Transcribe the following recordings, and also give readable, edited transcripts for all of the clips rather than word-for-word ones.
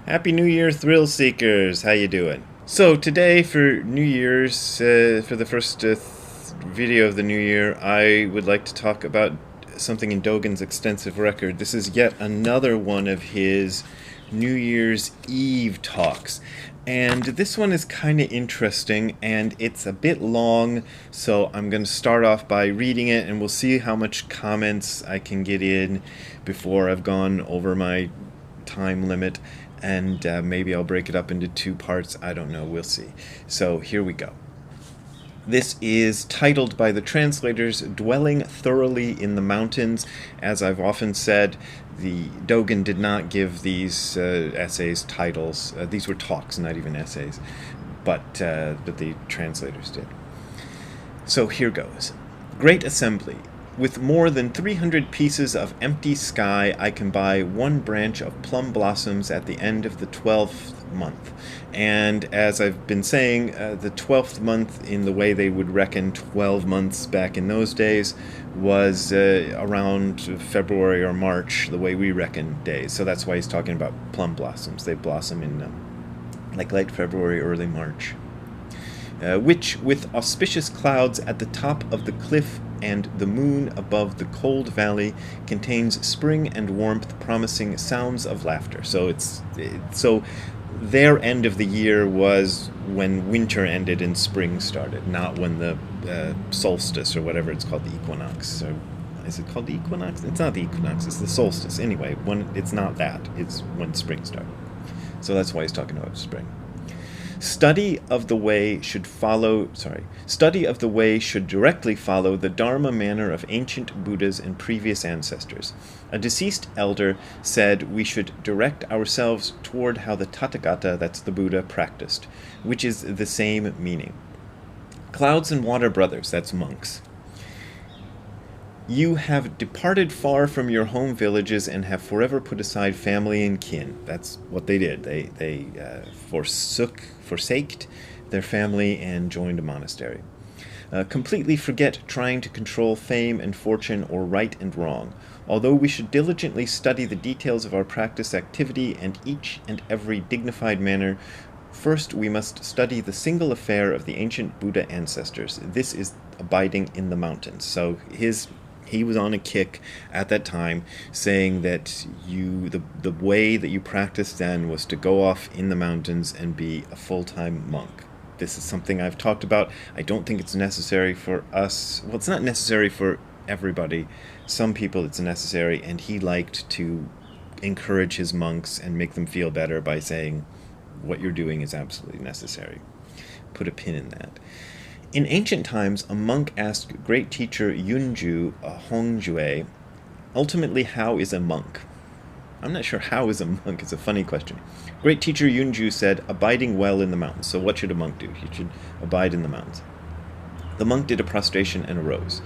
Happy New Year, thrill seekers! How you doing? So today, for New Year's, for the first video of the new year, I would like to talk about something in Dogen's extensive record. This is yet another one of his New Year's Eve talks. And this one is kind of interesting, and it's a bit long, so I'm going to start off by reading it, and we'll see how much comments I can get in before I've gone over my time limit, and maybe I'll break it up into two parts. I don't know. We'll see. So here we go. This is titled by the translators, Dwelling Thoroughly in the Mountains. As I've often said, the Dogen did not give these essays titles. These were talks, not even essays, but the translators did. So here goes. Great assembly. With more than 300 pieces of empty sky, I can buy one branch of plum blossoms at the end of the 12th month. And as I've been saying, the 12th month, in the way they would reckon 12 months back in those days, was around February or March, the way we reckon days. So that's why he's talking about plum blossoms. They blossom in like late February, early March. Which, with auspicious clouds at the top of the cliff and the moon above the cold valley, contains spring and warmth, promising sounds of laughter. So their end of the year was when winter ended and spring started, not when the solstice, or whatever it's called, the equinox. Or is it called the equinox? It's not the equinox, it's the solstice. Anyway, when it's not that, it's when spring started. So that's why he's talking about spring. Study of the way should directly follow the Dharma manner of ancient Buddhas and previous ancestors. A deceased elder said we should direct ourselves toward how the Tathagata, that's the Buddha, practiced, which is the same meaning. Clouds and water brothers, that's monks. You have departed far from your home villages and have forever put aside family and kin. That's what they did. They forsaked their family and joined a monastery. Completely forget trying to control fame and fortune or right and wrong. Although we should diligently study the details of our practice activity and each and every dignified manner, first we must study the single affair of the ancient Buddha ancestors. This is abiding in the mountains. So he was on a kick at that time, saying that the way that you practiced then was to go off in the mountains and be a full-time monk. This is something I've talked about. I don't think it's necessary for us. Well, it's not necessary for everybody. Some people it's necessary, and he liked to encourage his monks and make them feel better by saying what you're doing is absolutely necessary. Put a pin in that. In ancient times, a monk asked great teacher Yunju, a Hongjue, ultimately, how is a monk? I'm not sure how is a monk. It's a funny question. Great teacher Yunju said, abiding well in the mountains. So what should a monk do? He should abide in the mountains. The monk did a prostration and arose.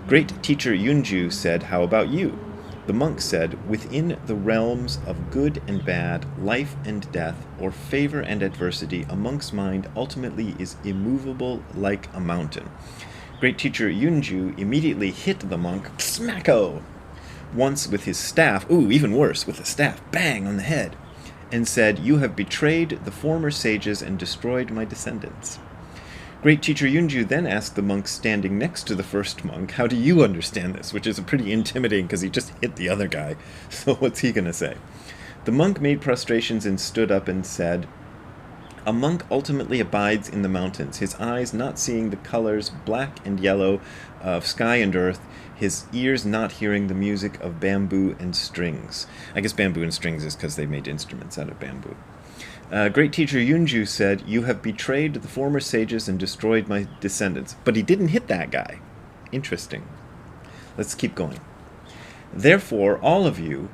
Great teacher Yunju said, how about you? The monk said, within the realms of good and bad, life and death, or favor and adversity, a monk's mind ultimately is immovable like a mountain. Great teacher Yunju immediately hit the monk, smacko, once with his staff, even worse, with a staff, bang, on the head, and said, you have betrayed the former sages and destroyed my descendants. Great teacher Yunju then asked the monk standing next to the first monk, how do you understand this? Which is pretty intimidating because he just hit the other guy. So what's he going to say? The monk made prostrations and stood up and said, a monk ultimately abides in the mountains, his eyes not seeing the colors, black and yellow, of sky and earth, his ears not hearing the music of bamboo and strings. I guess bamboo and strings is because they made instruments out of bamboo. Great teacher Yunju said, you have betrayed the former sages and destroyed my descendants. But he didn't hit that guy. Interesting. Let's keep going. Therefore, all of you,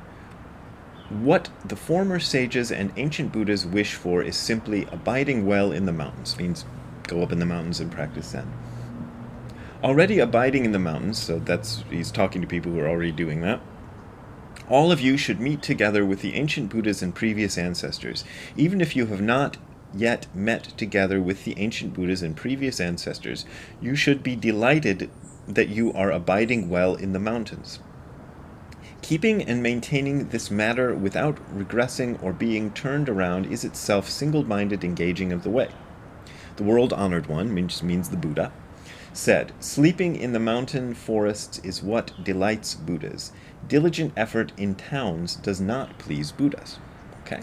what the former sages and ancient Buddhas wish for is simply abiding well in the mountains. Means go up in the mountains and practice Zen. Already abiding in the mountains, so he's talking to people who are already doing that. All of you should meet together with the ancient Buddhas and previous ancestors. Even if you have not yet met together with the ancient Buddhas and previous ancestors, you should be delighted that you are abiding well in the mountains. Keeping and maintaining this matter without regressing or being turned around is itself single-minded engaging of the way. The world-honored one, which means the Buddha, said, sleeping in the mountain forests is what delights Buddhas. Diligent effort in towns does not please Buddhas. Okay.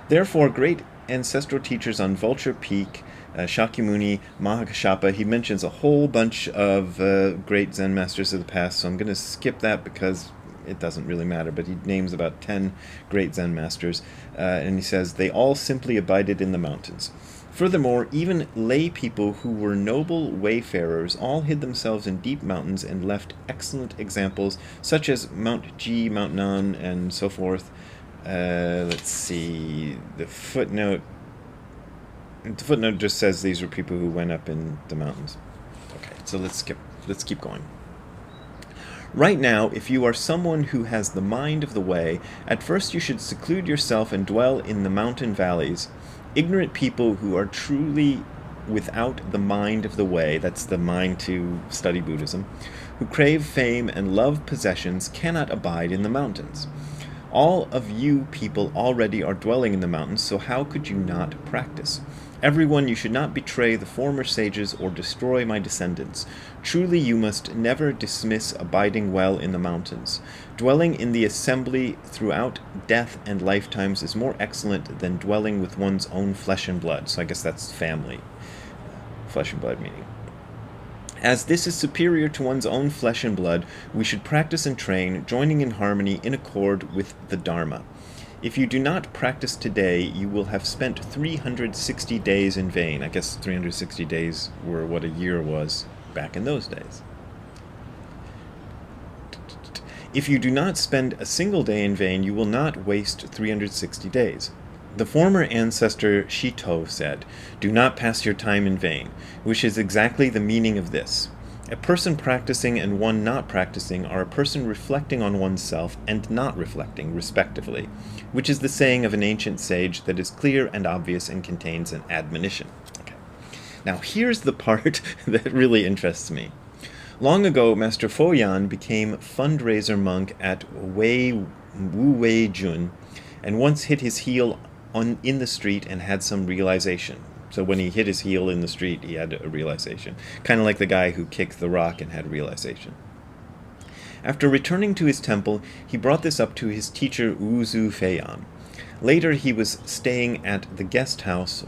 Therefore, great ancestral teachers on Vulture Peak, Shakyamuni, Mahakashapa, he mentions a whole bunch of great Zen masters of the past, so I'm going to skip that because it doesn't really matter, but he names about 10 great Zen masters, and he says, they all simply abided in the mountains. Furthermore, even lay people who were noble wayfarers all hid themselves in deep mountains and left excellent examples, such as Mount Ji, Mount Nan, and so forth. Let's see, the footnote just says these were people who went up in the mountains. Okay, so let's keep going. Right now, if you are someone who has the mind of the way, at first you should seclude yourself and dwell in the mountain valleys. Ignorant people who are truly without the mind of the way, that's the mind to study Buddhism, who crave fame and love possessions, cannot abide in the mountains. All of you people already are dwelling in the mountains, so how could you not practice? Everyone, you should not betray the former sages or destroy my descendants. Truly you must never dismiss abiding well in the mountains. Dwelling in the assembly throughout death and lifetimes is more excellent than dwelling with one's own flesh and blood. So I guess that's family. Flesh and blood meaning. As this is superior to one's own flesh and blood, we should practice and train, joining in harmony in accord with the Dharma. If you do not practice today, you will have spent 360 days in vain. I guess 360 days were what a year was back in those days. If you do not spend a single day in vain, you will not waste 360 days. The former ancestor Shito said, do not pass your time in vain, which is exactly the meaning of this. A person practicing and one not practicing are a person reflecting on oneself and not reflecting, respectively, which is the saying of an ancient sage that is clear and obvious and contains an admonition. Okay. Now here's the part that really interests me. Long ago, Master Foyan became fundraiser monk at Wu Wei Jun, and once hit his heel in the street and had some realization. So when he hit his heel in the street, he had a realization. Kind of like the guy who kicked the rock and had a realization. After returning to his temple, he brought this up to his teacher Wuzu Feiyan. Later he was staying at the guest house,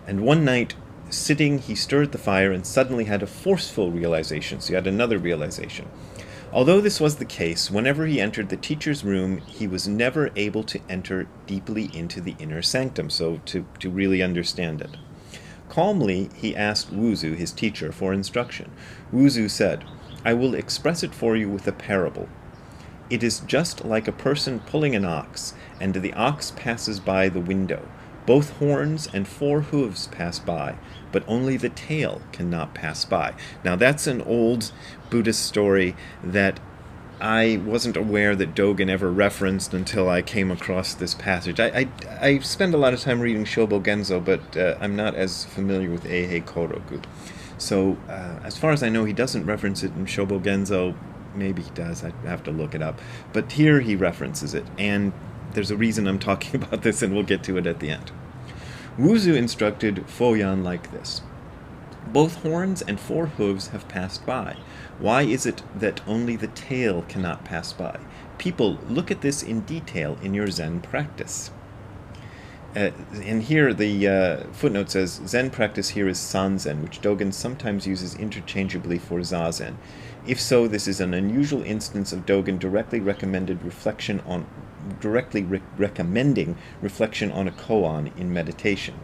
and one night, sitting, he stirred the fire and suddenly had a forceful realization. So he had another realization. Although this was the case, whenever he entered the teacher's room, he was never able to enter deeply into the inner sanctum, so to really understand it. Calmly, he asked Wuzu, his teacher, for instruction. Wuzu said, I will express it for you with a parable. It is just like a person pulling an ox, and the ox passes by the window. Both horns and 4 hooves pass by, but only the tail cannot pass by. Now that's an old Buddhist story that I wasn't aware that Dogen ever referenced until I came across this passage. I spend a lot of time reading Shobo Genzo, but I'm not as familiar with Eihei Kôroku. So as far as I know, he doesn't reference it in Shobo Genzo. Maybe he does. I have to look it up. But here he references it, and there's a reason I'm talking about this, and we'll get to it at the end. Wuzu instructed Foyan like this. Both horns and 4 hooves have passed by. Why is it that only the tail cannot pass by? People, look at this in detail in your Zen practice. And here the footnote says, Zen practice here is Sanzen, which Dogen sometimes uses interchangeably for Zazen. If so, this is an unusual instance of Dogen directly recommending reflection on a koan in meditation.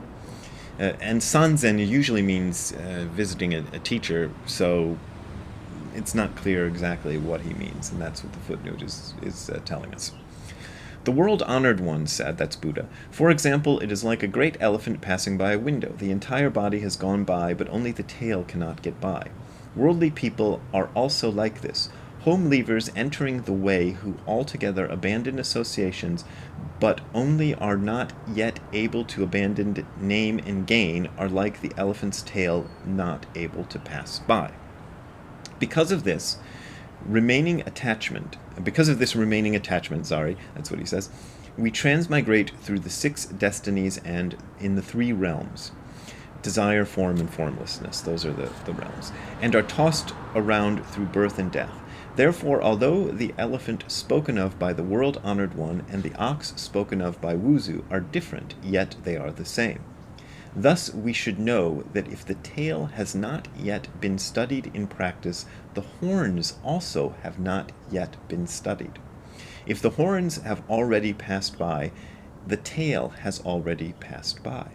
And Sanzen usually means visiting a teacher, so it's not clear exactly what he means, and that's what the footnote is telling us. The world-honored one said, that's Buddha, for example, it is like a great elephant passing by a window. The entire body has gone by, but only the tail cannot get by. Worldly people are also like this. Home leavers entering the way who altogether abandon associations, but only are not yet able to abandon name and gain, are like the elephant's tail not able to pass by. Because of this, Because of this remaining attachment, sorry, that's what he says, we transmigrate through the 6 destinies and in the 3 realms. Desire, form, and formlessness. Those are the realms. And are tossed around through birth and death. Therefore, although the elephant spoken of by the world-honored one and the ox spoken of by Wuzu are different, yet they are the same. Thus, we should know that if the tail has not yet been studied in practice, the horns also have not yet been studied. If the horns have already passed by, the tail has already passed by.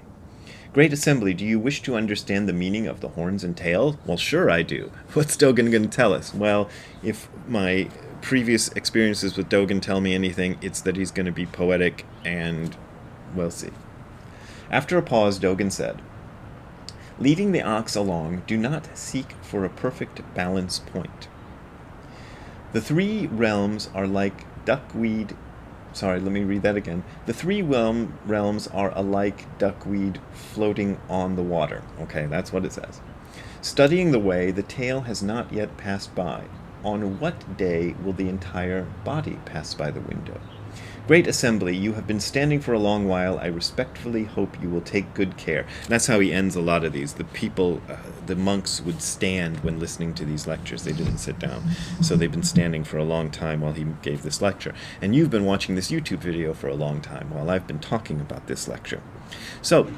Great Assembly, do you wish to understand the meaning of the horns and tail? Well, sure I do. What's Dogen going to tell us? Well, if my previous experiences with Dogen tell me anything, it's that he's going to be poetic, and we'll see. After a pause, Dogen said, leading the ox along, do not seek for a perfect balance point. The 3 realms are like duckweed. Sorry, let me read that again. The 3 realms are alike duckweed floating on the water. Okay, that's what it says. Studying the way, the tail has not yet passed by. On what day will the entire body pass by the window? Great Assembly, you have been standing for a long while. I respectfully hope you will take good care. And that's how he ends a lot of these. The people, the monks would stand when listening to these lectures. They didn't sit down. So they've been standing for a long time while he gave this lecture. And you've been watching this YouTube video for a long time while I've been talking about this lecture. So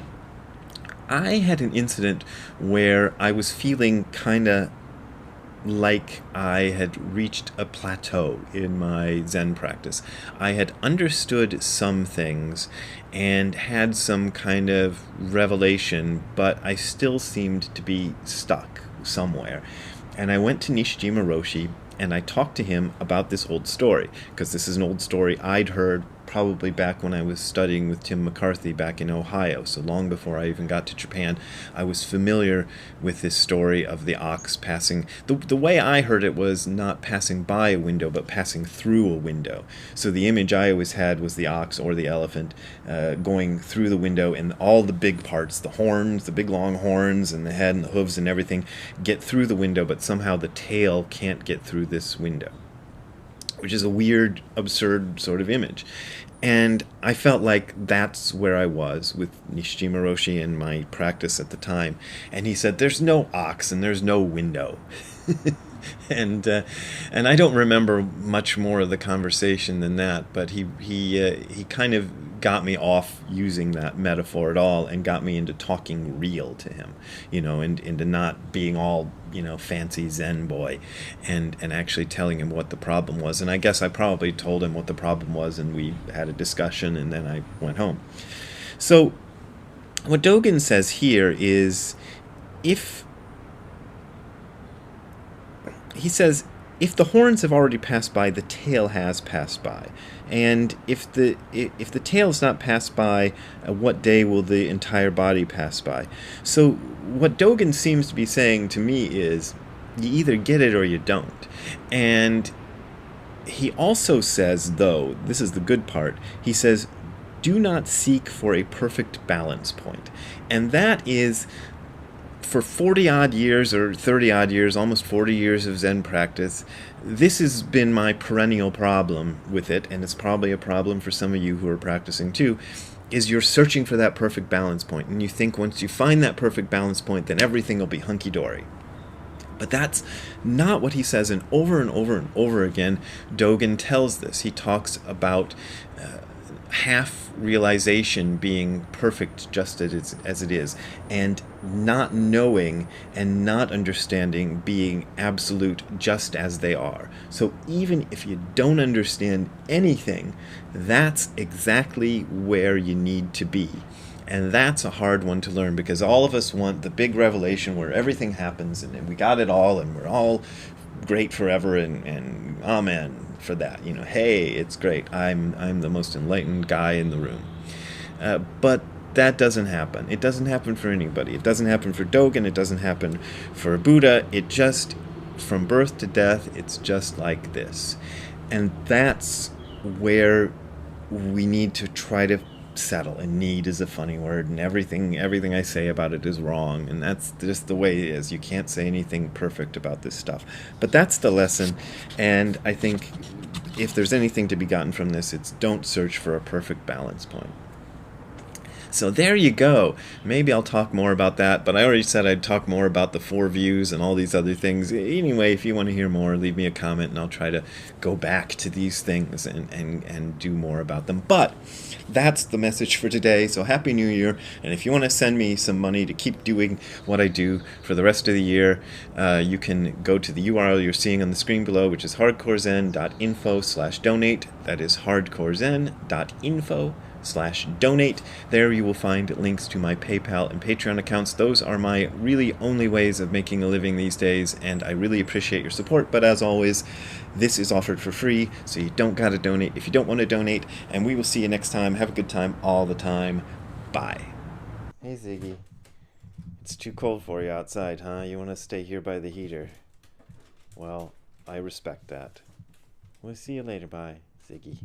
I had an incident where I was feeling kind of like I had reached a plateau in my Zen practice. I had understood some things and had some kind of revelation, but I still seemed to be stuck somewhere. And I went to Nishijima Roshi and I talked to him about this old story, because this is an old story I'd heard probably back when I was studying with Tim McCarthy back in Ohio. So long before I even got to Japan, I was familiar with this story of the ox passing. The way I heard it was not passing by a window, but passing through a window. So the image I always had was the ox or the elephant going through the window, and all the big parts, the horns, the big long horns, and the head and the hooves and everything, get through the window, but somehow the tail can't get through this window, which is a weird, absurd sort of image. And I felt like that's where I was with Nishijima Roshi in my practice at the time. And he said, there's no ox and there's no window. and I don't remember much more of the conversation than that, but he kind of got me off using that metaphor at all and got me into talking real to him, and into not being all, fancy Zen boy, and actually telling him what the problem was. And I guess I probably told him what the problem was, and we had a discussion, and then I went home. So what Dogen says here is, if the horns have already passed by, the tail has passed by. And if the tail has not passed by, what day will the entire body pass by? So what Dogen seems to be saying to me is, you either get it or you don't. And he also says, though, this is the good part, he says, do not seek for a perfect balance point. And that is, for 40-odd years or 30-odd years, almost 40 years of Zen practice, this has been my perennial problem with it, and it's probably a problem for some of you who are practicing too, is you're searching for that perfect balance point, and you think once you find that perfect balance point, then everything will be hunky-dory. But that's not what he says, and over and over again, Dogen tells this. He talks about half realization being perfect just as it is, and not knowing and not understanding being absolute just as they are. So even if you don't understand anything, that's exactly where you need to be. And that's a hard one to learn, because all of us want the big revelation where everything happens and we got it all and we're all great forever and amen for that. Hey, it's great. I'm the most enlightened guy in the room. But that doesn't happen. It doesn't happen for anybody. It doesn't happen for Dogen. It doesn't happen for Buddha. It just, from birth to death, it's just like this. And that's where we need to try to settle. And need is a funny word, and everything I say about it is wrong, and that's just the way it is. You can't say anything perfect about this stuff. But that's the lesson, and I think if there's anything to be gotten from this, it's don't search for a perfect balance point. So there you go. Maybe I'll talk more about that, but I already said I'd talk more about the 4 views and all these other things. Anyway, if you want to hear more, leave me a comment and I'll try to go back to these things and do more about them. But that's the message for today. So Happy New Year. And if you want to send me some money to keep doing what I do for the rest of the year, you can go to the URL you're seeing on the screen below, which is hardcorezen.info/donate. That is hardcorezen.info/donate. There you will find links to my PayPal and Patreon accounts. Those are my really only ways of making a living these days, and I really appreciate your support. But as always, this is offered for free, so you don't gotta donate if you don't want to donate, and we will see you next time. Have a good time all the time. Bye. Hey Ziggy, it's too cold for you outside, huh? You want to stay here by the heater? Well, I respect that. We'll see you later. Bye, Ziggy.